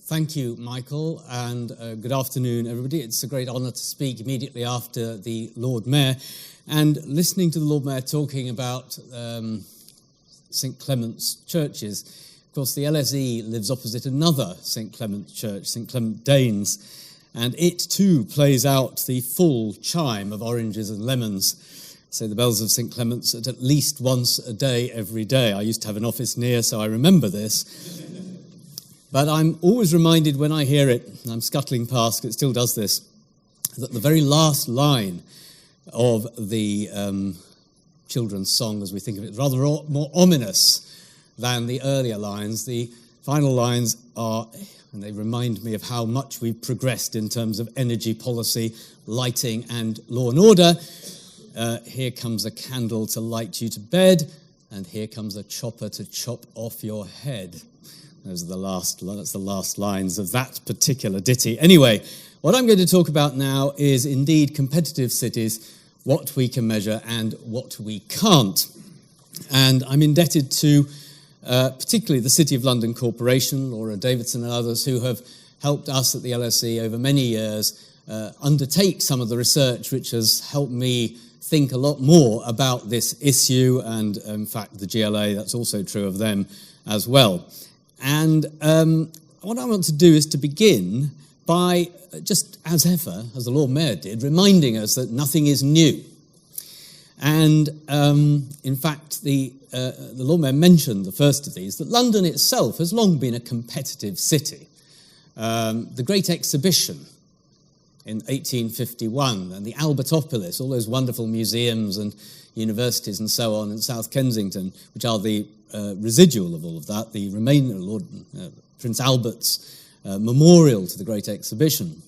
Thank you, Michael, and good afternoon, everybody. It's a great honour to speak immediately after the Lord Mayor, and listening to the Lord Mayor talking about St Clement's churches. Of course, the LSE lives opposite another St Clement's church, St Clement Danes, and it too plays out the full chime of oranges and lemons. So the bells of St Clement's at least once a day, every day. I used to have an office near, so I remember this. But I'm always reminded when I hear it, and I'm scuttling past, it still does this, that the very last line of the children's song, as we think of it, is rather more ominous than the earlier lines. The final lines are, and they remind me of how much we've progressed in terms of energy policy, lighting, and law and order. Here comes a candle to light you to bed, and here comes a chopper to chop off your head. That's the last lines of that particular ditty. Anyway, what I'm going to talk about now is indeed competitive cities, what we can measure and what we can't. And I'm indebted to particularly the City of London Corporation, Laura Davidson and others who have helped us at the LSE over many years undertake some of the research which has helped me think a lot more about this issue, and in fact the GLA, that's also true of them as well. And what I want to do is to begin by, just as ever, as the Lord Mayor did, reminding us that nothing is new. And in fact, the Lord Mayor mentioned the first of these, that London itself has long been a competitive city. The Great Exhibition in 1851, and the Albertopolis, all those wonderful museums and universities and so on in South Kensington, which are the residual of all of that, the remainder of Prince Albert's memorial to the Great Exhibition.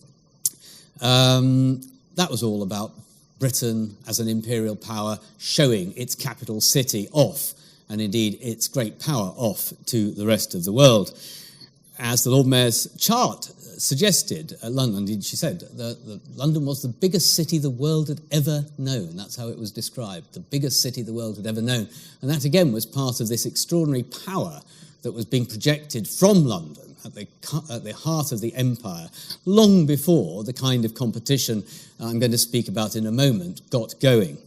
That was all about Britain as an imperial power showing its capital city off, and indeed its great power off to the rest of the world. As the Lord Mayor's chart suggested, London, she said, that London was the biggest city the world had ever known. That's how it was described, the biggest city the world had ever known. And that, again, was part of this extraordinary power that was being projected from London at the heart of the empire, long before the kind of competition I'm going to speak about in a moment got going.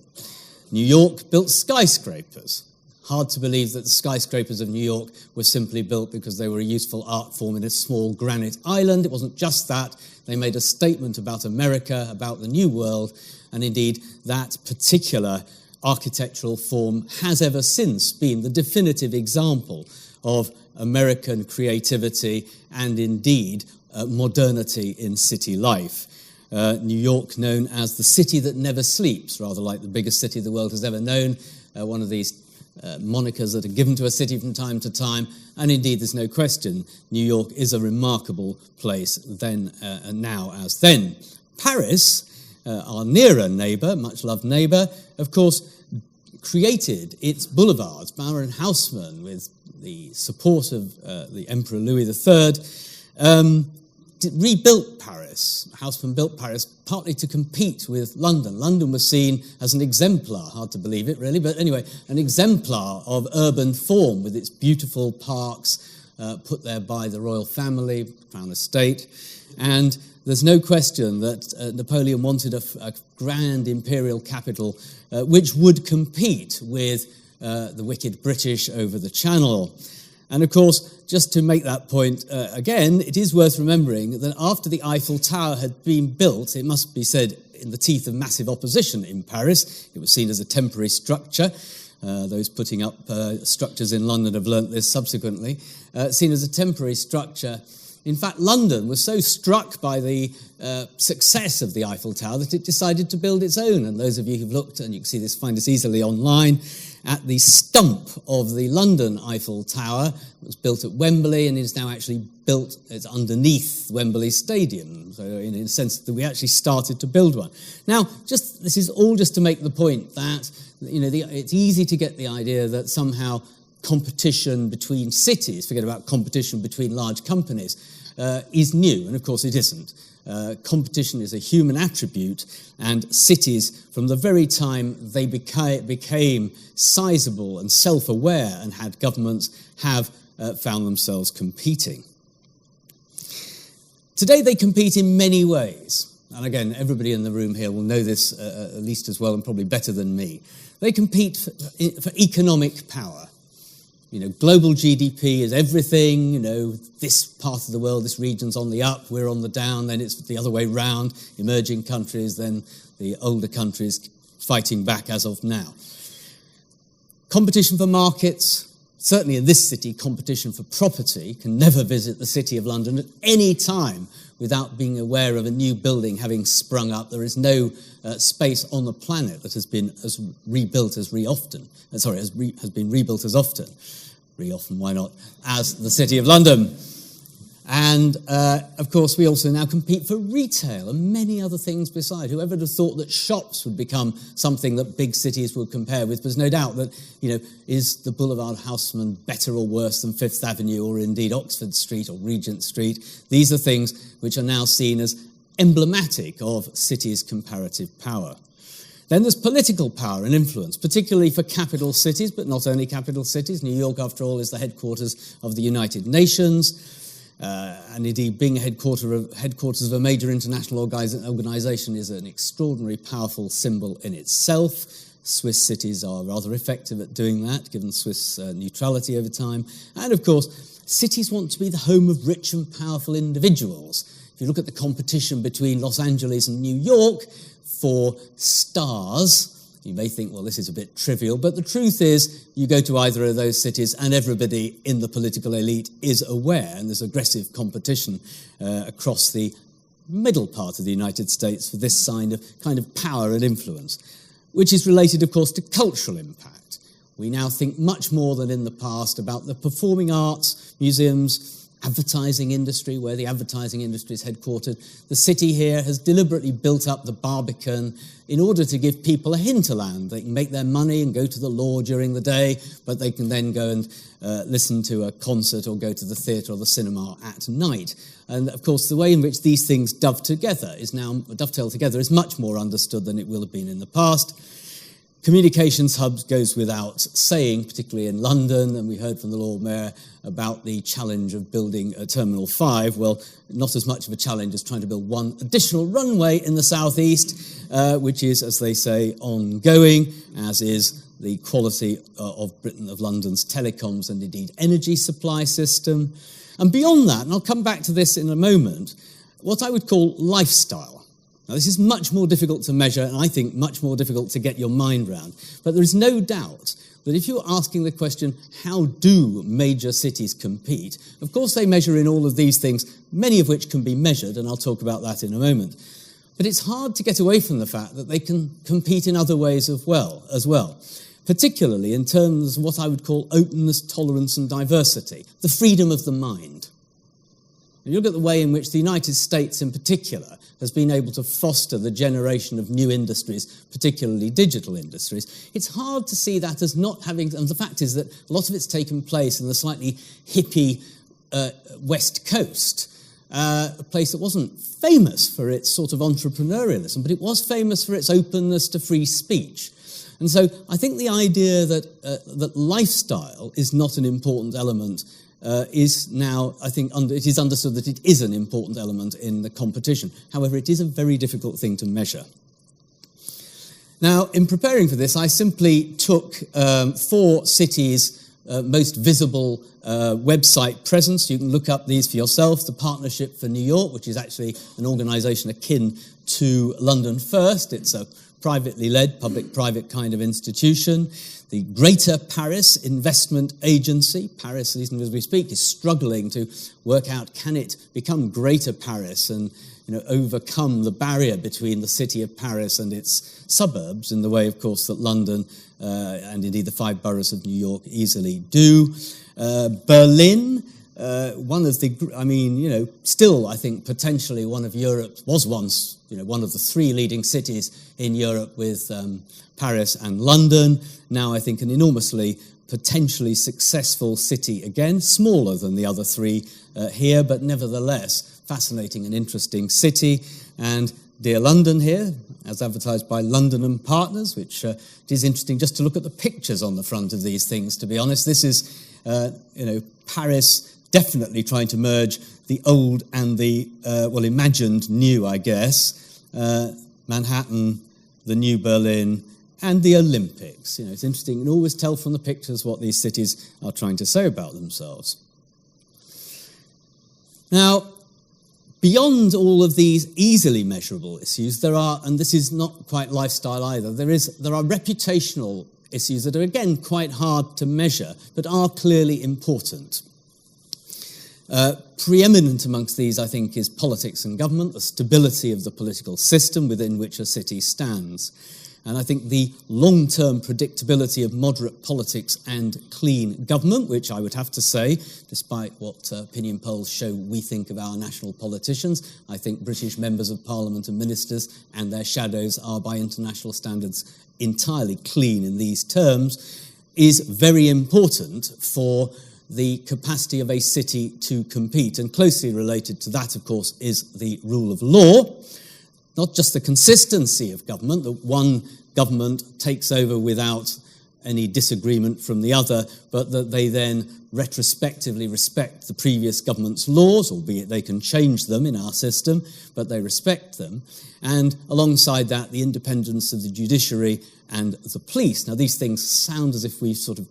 New York built skyscrapers. Hard to believe that the skyscrapers of New York were simply built because they were a useful art form in a small granite island. It wasn't just that. They made a statement about America, about the New World, and indeed that particular architectural form has ever since been the definitive example of American creativity and indeed modernity in city life. New York, known as the city that never sleeps, rather like the biggest city the world has ever known, one of these monikers that are given to a city from time to time, and indeed there's no question New York is a remarkable place then and now as then. Paris, our nearer neighbour, much loved neighbour, of course created its boulevards. Baron Haussmann, with the support of the Emperor Louis III, rebuilt Paris. Haussmann built Paris partly to compete with London. London was seen as an exemplar, hard to believe it really, but anyway, an exemplar of urban form with its beautiful parks put there by the royal family, Crown Estate. And there's no question that Napoleon wanted a grand imperial capital which would compete with the wicked British over the Channel. And of course, just to make that point again, it is worth remembering that after the Eiffel Tower had been built, it must be said in the teeth of massive opposition in Paris, it was seen as a temporary structure. Those putting up structures in London have learnt this subsequently. Seen as a temporary structure. In fact, London was so struck by the success of the Eiffel Tower that it decided to build its own. And those of you who've looked, and you can see this, find this easily online, at the stump of the London Eiffel Tower. It was built at Wembley and is now actually built, it's underneath Wembley Stadium. So in a sense that we actually started to build one. Now, this is all just to make the point that, it's easy to get the idea that somehow competition between cities, forget about competition between large companies, is new, and of course it isn't. Competition is a human attribute, and cities, from the very time they became sizable and self-aware and had governments, have found themselves competing. Today they compete in many ways. And again, everybody in the room here will know this at least as well and probably better than me. They compete for economic power. Global GDP is everything. This part of the world, this region's on the up, we're on the down, then it's the other way round. Emerging countries, then the older countries fighting back as of now. Competition for markets. Certainly in this city, competition for property. Can never visit the City of London at any time without being aware of a new building having sprung up. There is no space on the planet that has been as rebuilt as has been rebuilt as often. Re-often, why not? As the City of London. And, of course, we also now compete for retail and many other things beside. Whoever would have thought that shops would become something that big cities would compare with? There's no doubt that, is the Boulevard Haussmann better or worse than Fifth Avenue or indeed Oxford Street or Regent Street? These are things which are now seen as emblematic of cities' comparative power. Then there's political power and influence, particularly for capital cities, but not only capital cities. New York, after all, is the headquarters of the United Nations. And indeed, being a headquarters of a major international organisation is an extraordinarily powerful symbol in itself. Swiss cities are rather effective at doing that, given Swiss neutrality over time. And of course, cities want to be the home of rich and powerful individuals. If you look at the competition between Los Angeles and New York for stars, you may think, well, this is a bit trivial, but the truth is you go to either of those cities and everybody in the political elite is aware, and there's aggressive competition across the middle part of the United States for this kind of power and influence, which is related, of course, to cultural impact. We now think much more than in the past about the performing arts, museums, advertising industry, where the advertising industry is headquartered. The city here has deliberately built up the Barbican in order to give people a hinterland. They can make their money and go to the law during the day, but they can then go and listen to a concert or go to the theatre or the cinema at night. And of course, the way in which these things dovetail together is much more understood than it will have been in the past. Communications hubs goes without saying, particularly in London, and we heard from the Lord Mayor about the challenge of building Terminal 5. Well, not as much of a challenge as trying to build one additional runway in the southeast, which is, as they say, ongoing, as is the quality of London's telecoms and indeed energy supply system. And beyond that, and I'll come back to this in a moment, what I would call lifestyle. Now, this is much more difficult to measure, and I think much more difficult to get your mind round. But there is no doubt that if you're asking the question, how do major cities compete? Of course, they measure in all of these things, many of which can be measured, and I'll talk about that in a moment. But it's hard to get away from the fact that they can compete in other ways as well, particularly in terms of what I would call openness, tolerance, and diversity, the freedom of the mind. You look at the way in which the United States in particular has been able to foster the generation of new industries, particularly digital industries. It's hard to see that as not having, and the fact is that a lot of it's taken place in the slightly hippie West Coast, a place that wasn't famous for its sort of entrepreneurialism, but it was famous for its openness to free speech. And so I think the idea that lifestyle is not an important element is now, I think, it is understood that it is an important element in the competition. However, it is a very difficult thing to measure. Now, in preparing for this, I simply took 4 cities' most visible website presence. You can look up these for yourself. The Partnership for New York, which is actually an organisation akin to London First. It's a privately led, public-private kind of institution. The Greater Paris Investment Agency, Paris, even as we speak, is struggling to work out, can it become Greater Paris and overcome the barrier between the city of Paris and its suburbs in the way, of course, that London and indeed the 5 boroughs of New York easily do. Berlin, one of the, still, I think, potentially one of Europe, was once, one of the 3 leading cities in Europe with Paris and London. Now, I think, an enormously potentially successful city again, smaller than the other 3 here, but nevertheless, fascinating and interesting city. And Dear London here, as advertised by London and Partners, which it is interesting just to look at the pictures on the front of these things, to be honest. This is, Paris definitely trying to merge the old and the, imagined new, I guess. Manhattan, the new Berlin, and the Olympics. It's interesting. You can always tell from the pictures what these cities are trying to say about themselves. Now, beyond all of these easily measurable issues, there are, and this is not quite lifestyle either, there are reputational issues that are, again, quite hard to measure, but are clearly important. Preeminent amongst these, I think, is politics and government, the stability of the political system within which a city stands. And I think the long-term predictability of moderate politics and clean government, which I would have to say, despite what opinion polls show we think of our national politicians, I think British members of Parliament and ministers and their shadows are, by international standards, entirely clean in these terms, is very important for the capacity of a city to compete. And closely related to that, of course, is the rule of law. Not just the consistency of government, that one government takes over without any disagreement from the other, but that they then retrospectively respect the previous government's laws, albeit they can change them in our system, but they respect them. And alongside that, the independence of the judiciary and the police. Now, these things sound as if we sort of,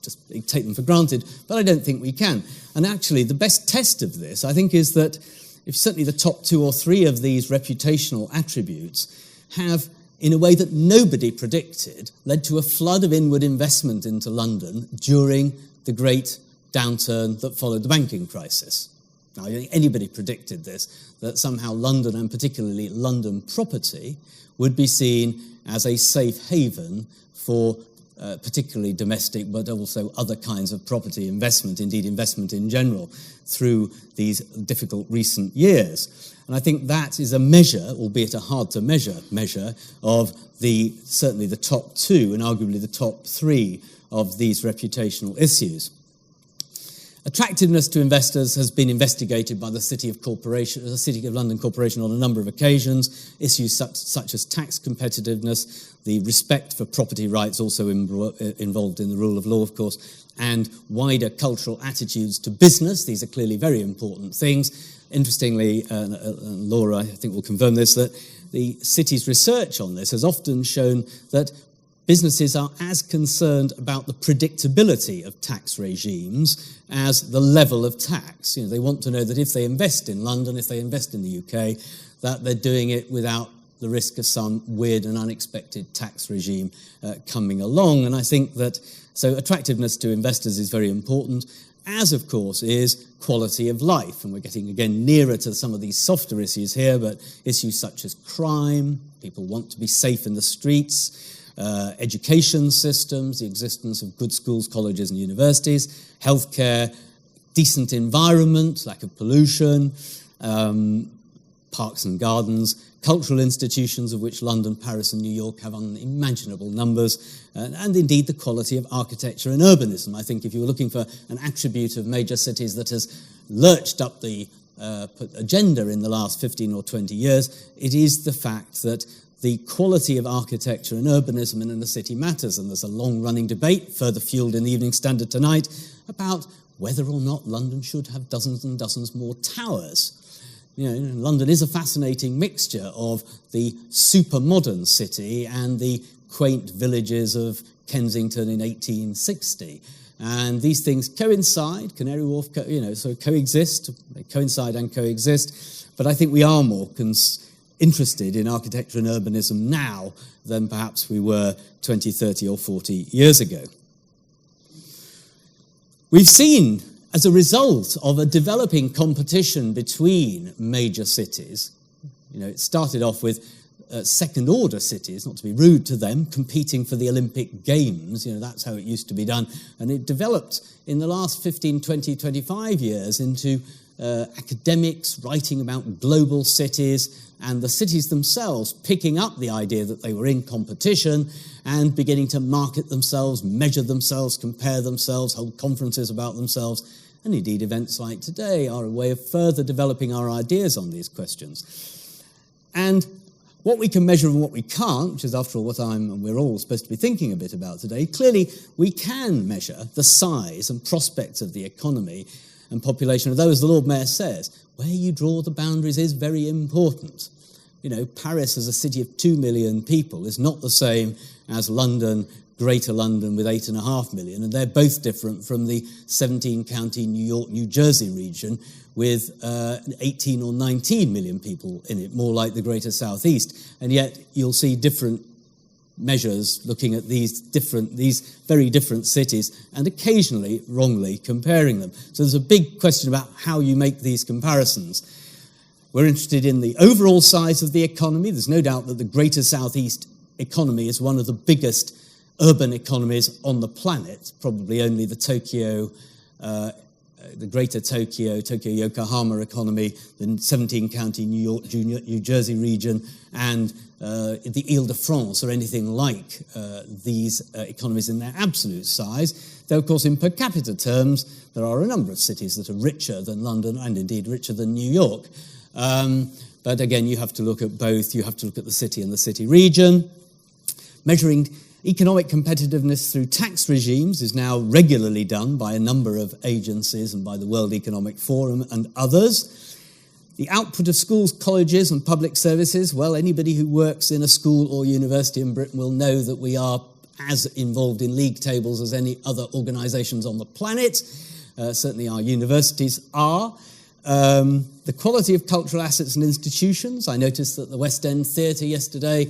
just take them for granted, but I don't think we can. And actually, the best test of this, I think, is that if certainly the top 2 or 3 of these reputational attributes have, in a way that nobody predicted, led to a flood of inward investment into London during the great downturn that followed the banking crisis. Now, anybody predicted this, that somehow London, and particularly London property, would be seen as a safe haven for particularly domestic, but also other kinds of property investment, indeed investment in general, through these difficult recent years. And I think that is a measure, albeit a hard-to-measure, of certainly the top 2 and arguably the top 3 of these reputational issues. Attractiveness to investors has been investigated by the City of London Corporation on a number of occasions. Issues such as tax competitiveness, the respect for property rights also involved in the rule of law, of course, and wider cultural attitudes to business. These are clearly very important things. Interestingly, Laura, I think, will confirm this, that the city's research on this has often shown that businesses are as concerned about the predictability of tax regimes as the level of tax. They want to know that if they invest in London, if they invest in the UK, that they're doing it without the risk of some weird and unexpected tax regime coming along. And I think that, so attractiveness to investors is very important, as of course is quality of life. And we're getting again nearer to some of these softer issues here, but issues such as crime, people want to be safe in the streets, education systems, the existence of good schools, colleges and universities, healthcare, decent environment, lack of pollution, parks and gardens, cultural institutions, of which London, Paris and New York have unimaginable numbers, and indeed the quality of architecture and urbanism. I think if you were looking for an attribute of major cities that has lurched up the agenda in the last 15 or 20 years, it is the fact that the quality of architecture and urbanism in the city matters, and there's a long-running debate, further fueled in the Evening Standard tonight, about whether or not London should have dozens and dozens more towers. London is a fascinating mixture of the super-modern city and the quaint villages of Kensington in 1860. And these things coincide, Canary Wharf, coexist, they coincide and coexist, but I think we are more interested in architecture and urbanism now than perhaps we were 20, 30 or 40 years ago. We've seen, as a result of a developing competition between major cities, it started off with second-order cities, not to be rude to them, competing for the Olympic Games. That's how it used to be done. And it developed in the last 15, 20, 25 years into academics writing about global cities, and the cities themselves picking up the idea that they were in competition and beginning to market themselves, measure themselves, compare themselves, hold conferences about themselves. And indeed, events like today are a way of further developing our ideas on these questions. And What we can measure and what we can't, which is after all what we're all supposed to be thinking a bit about today, clearly we can measure the size and prospects of the economy and population, although, as the Lord Mayor says, where you draw the boundaries is very important. You know, Paris as a city of 2 million people is not the same as London, Greater London with 8.5 million, and they're both different from the 17-county New York, New Jersey region with 18 or 19 million people in it, more like the Greater Southeast. And yet you'll see different measures looking at these very different cities and occasionally wrongly comparing them. So there's a big question about how you make these comparisons. We're interested in the overall size of the economy. There's no doubt that the Greater Southeast economy is one of the biggest urban economies on the planet, probably only the Greater Tokyo-Yokohama economy, the 17-county New York, New Jersey region, and the Ile-de-France or anything like these economies in their absolute size. Though, of course, in per capita terms, there are a number of cities that are richer than London and indeed richer than New York. But again, you have to look at both. You have to look at the city and the city region. Measuring economic competitiveness through tax regimes is now regularly done by a number of agencies and by the World Economic Forum and others. The output of schools, colleges and public services, well, anybody who works in a school or university in Britain will know that we are as involved in league tables as any other organisations on the planet. Certainly our universities are. The quality of cultural assets and institutions. I noticed that the West End Theatre yesterday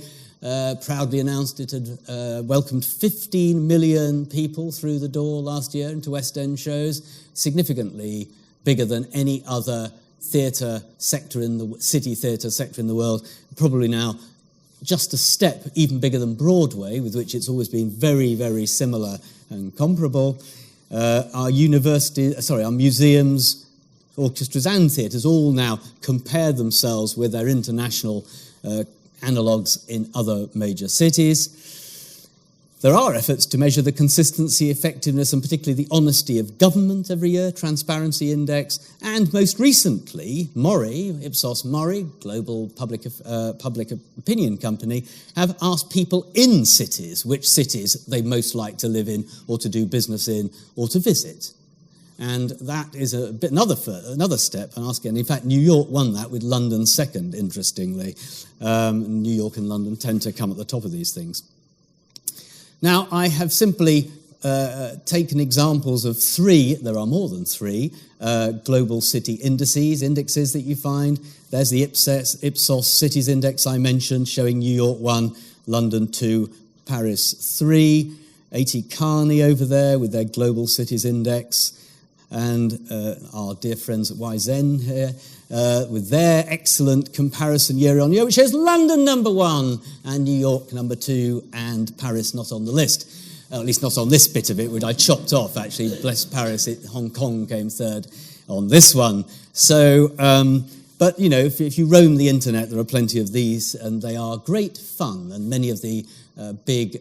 proudly announced it had welcomed 15 million people through the door last year into West End shows, significantly bigger than any other theatre sector in the city theatre sector in the world, probably now just a step even bigger than Broadway, with which it's always been very, very similar and comparable. Our museums, orchestras and theatres all now compare themselves with their international analogues in other major cities. There are efforts to measure the consistency, effectiveness, and particularly the honesty of government every year, Transparency Index, and most recently, Ipsos Mori, global public opinion company, have asked people in cities which cities they most like to live in or to do business in or to visit. And that is another step, and asking. In fact, New York won that with London second, interestingly. New York and London tend to come at the top of these things. Now, I have simply taken examples of three, there are more than three, global city indexes that you find. There's the Ipsos Cities Index I mentioned, showing New York 1, London 2, Paris 3. A.T. Kearney over there with their Global Cities Index. And our dear friends at YZen here with their excellent comparison year on year, which shows London number 1 and New York number 2 and Paris not on the list. At least not on this bit of it, which I chopped off, actually. Bless Paris, Hong Kong came third on this one. So, but, you know, if you roam the internet, there are plenty of these, and they are great fun, and many of the big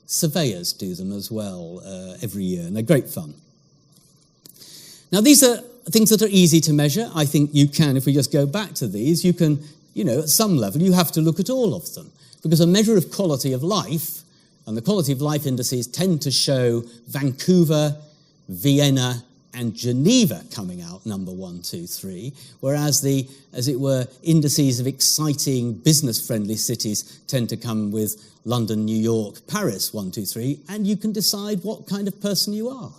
surveyors do them as well every year, and they're great fun. Now, these are things that are easy to measure. I think you can, if we just go back to these, you can, you know, at some level, you have to look at all of them. Because a measure of quality of life, and the quality of life indices tend to show Vancouver, Vienna, and Geneva coming out number 1, 2, 3, whereas the, as it were, indices of exciting business-friendly cities tend to come with London, New York, Paris 1, 2, 3, and you can decide what kind of person you are.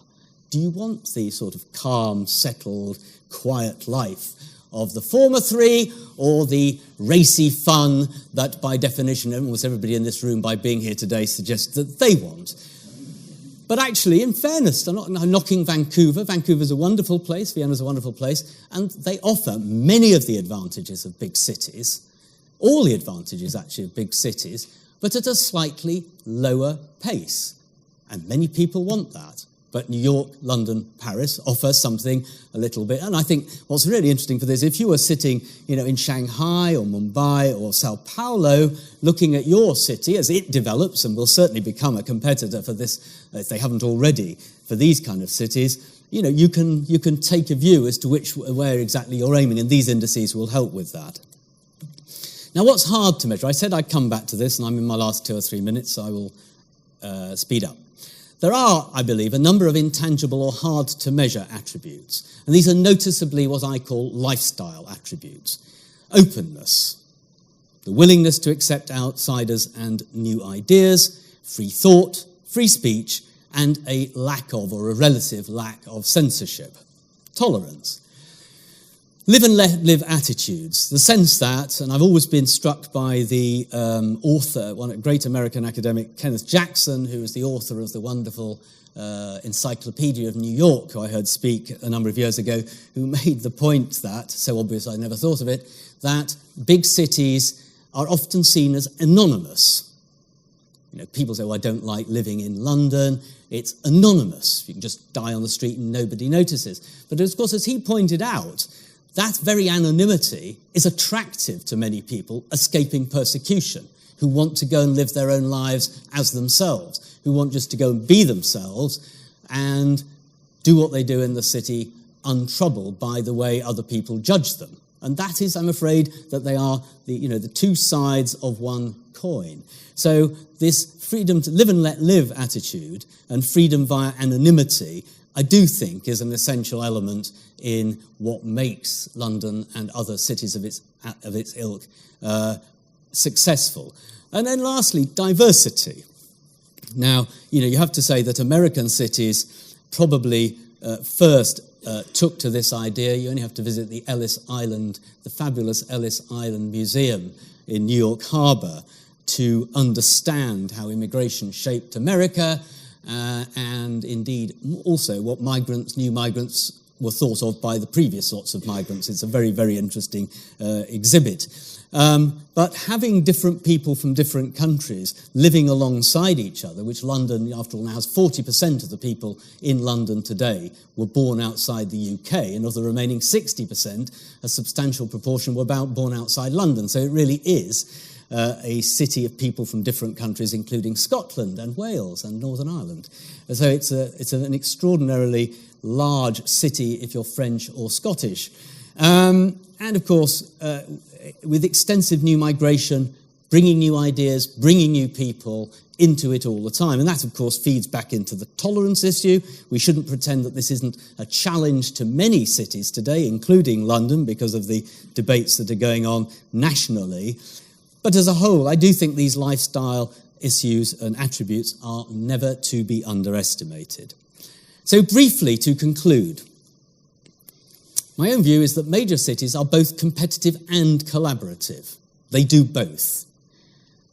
Do you want the sort of calm, settled, quiet life of the former three, or the racy fun that, by definition, almost everybody in this room, by being here today, suggests that they want? But actually, in fairness, I'm not knocking Vancouver. Vancouver's a wonderful place, Vienna's a wonderful place, and they offer many of the advantages of big cities, all the advantages, actually, of big cities, but at a slightly lower pace. And many people want that. But New York, London, Paris offer something a little bit. And I think what's really interesting for this, if you were sitting, you know, in Shanghai or Mumbai or Sao Paulo, looking at your city as it develops and will certainly become a competitor for this, if they haven't already, for these kind of cities, you know, you can take a view as to where exactly you're aiming, and these indices will help with that. Now, what's hard to measure? I said I'd come back to this, and I'm in my last 2 or 3 minutes, so I will speed up. There are, I believe, a number of intangible or hard-to-measure attributes, and these are noticeably what I call lifestyle attributes. Openness, the willingness to accept outsiders and new ideas, free thought, free speech, and a lack of, or a relative lack of, censorship. Tolerance. Live and let live attitudes, the sense that, and I've always been struck by the author, one great American academic, Kenneth Jackson, who is the author of the wonderful Encyclopedia of New York, who I heard speak a number of years ago, who made the point that, so obvious I never thought of it, that big cities are often seen as anonymous. You know, people say, well, I don't like living in London. It's anonymous. You can just die on the street and nobody notices. But of course, as he pointed out, that very anonymity is attractive to many people escaping persecution, who want to go and live their own lives as themselves, who want just to go and be themselves and do what they do in the city untroubled by the way other people judge them. And that is, I'm afraid, that they are the two sides of one coin. So this freedom to live and let live attitude and freedom via anonymity, I do think, is an essential element in what makes London and other cities of its ilk successful. And then lastly, diversity. Now, you have to say that American cities probably first took to this idea. You only have to visit the fabulous Ellis Island Museum in New York Harbor to understand how immigration shaped America, and indeed also what new migrants were thought of by the previous lots of migrants. It's a very, very interesting exhibit. But having different people from different countries living alongside each other, which London, after all, now has 40% of the people in London today were born outside the UK, and of the remaining 60%, a substantial proportion were born outside London. So it really is a city of people from different countries, including Scotland and Wales and Northern Ireland. And so it's an extraordinarily large city if you're French or Scottish. And of course, with extensive new migration, bringing new ideas, bringing new people into it all the time. And that, of course, feeds back into the tolerance issue. We shouldn't pretend that this isn't a challenge to many cities today, including London, because of the debates that are going on nationally. But as a whole, I do think these lifestyle issues and attributes are never to be underestimated. So briefly, to conclude, my own view is that major cities are both competitive and collaborative. They do both.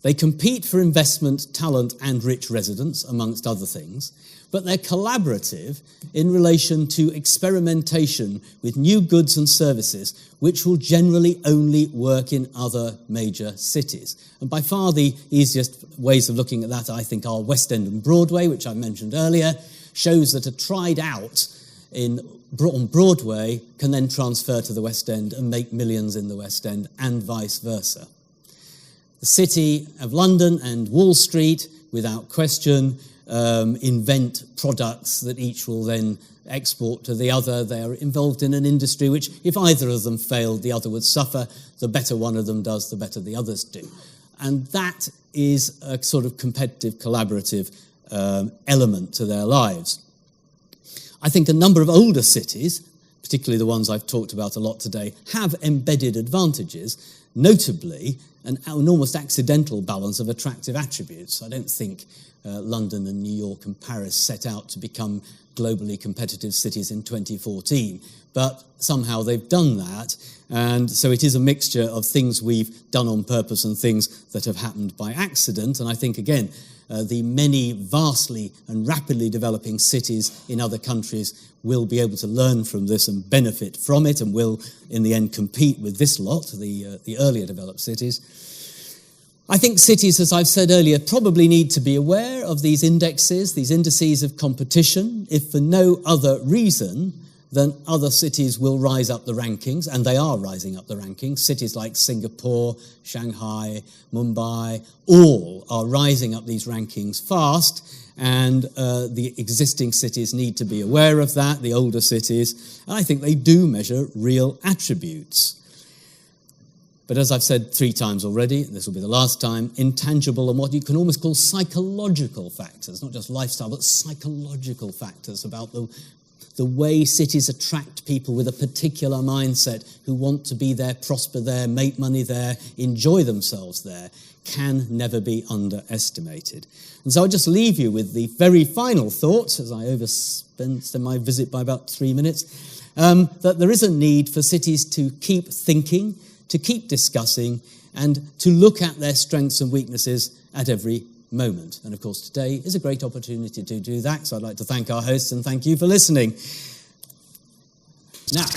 They compete for investment, talent, and rich residents, amongst other things, but they're collaborative in relation to experimentation with new goods and services, which will generally only work in other major cities. And by far the easiest ways of looking at that, I think, are West End and Broadway, which I mentioned earlier, shows that a tried out on Broadway can then transfer to the West End and make millions in the West End, and vice versa. The City of London and Wall Street, without question, invent products that each will then export to the other. They are involved in an industry which, if either of them failed, the other would suffer. The better one of them does, the better the others do. And that is a sort of competitive, collaborative element to their lives. I think a number of older cities, particularly the ones I've talked about a lot today, have embedded advantages, notably an almost accidental balance of attractive attributes. I don't think London and New York and Paris set out to become globally competitive cities in 2014, but somehow they've done that, and so it is a mixture of things we've done on purpose and things that have happened by accident. And I think, again, the many vastly and rapidly developing cities in other countries will be able to learn from this and benefit from it, and will, in the end, compete with this lot, the earlier developed cities. I think cities, as I've said earlier, probably need to be aware of these indices of competition, if for no other reason than other cities will rise up the rankings, and they are rising up the rankings. Cities like Singapore, Shanghai, Mumbai, all are rising up these rankings fast, and the existing cities need to be aware of that, the older cities, and I think they do measure real attributes. But as I've said 3 times already, and this will be the last time, intangible and what you can almost call psychological factors, not just lifestyle, but psychological factors about the way cities attract people with a particular mindset who want to be there, prosper there, make money there, enjoy themselves there, can never be underestimated. And so I'll just leave you with the very final thought, as I overspent my visit by about 3 minutes, that there is a need for cities to keep thinking, to keep discussing, and to look at their strengths and weaknesses at every moment. And of course, today is a great opportunity to do that, so I'd like to thank our hosts and thank you for listening. Now,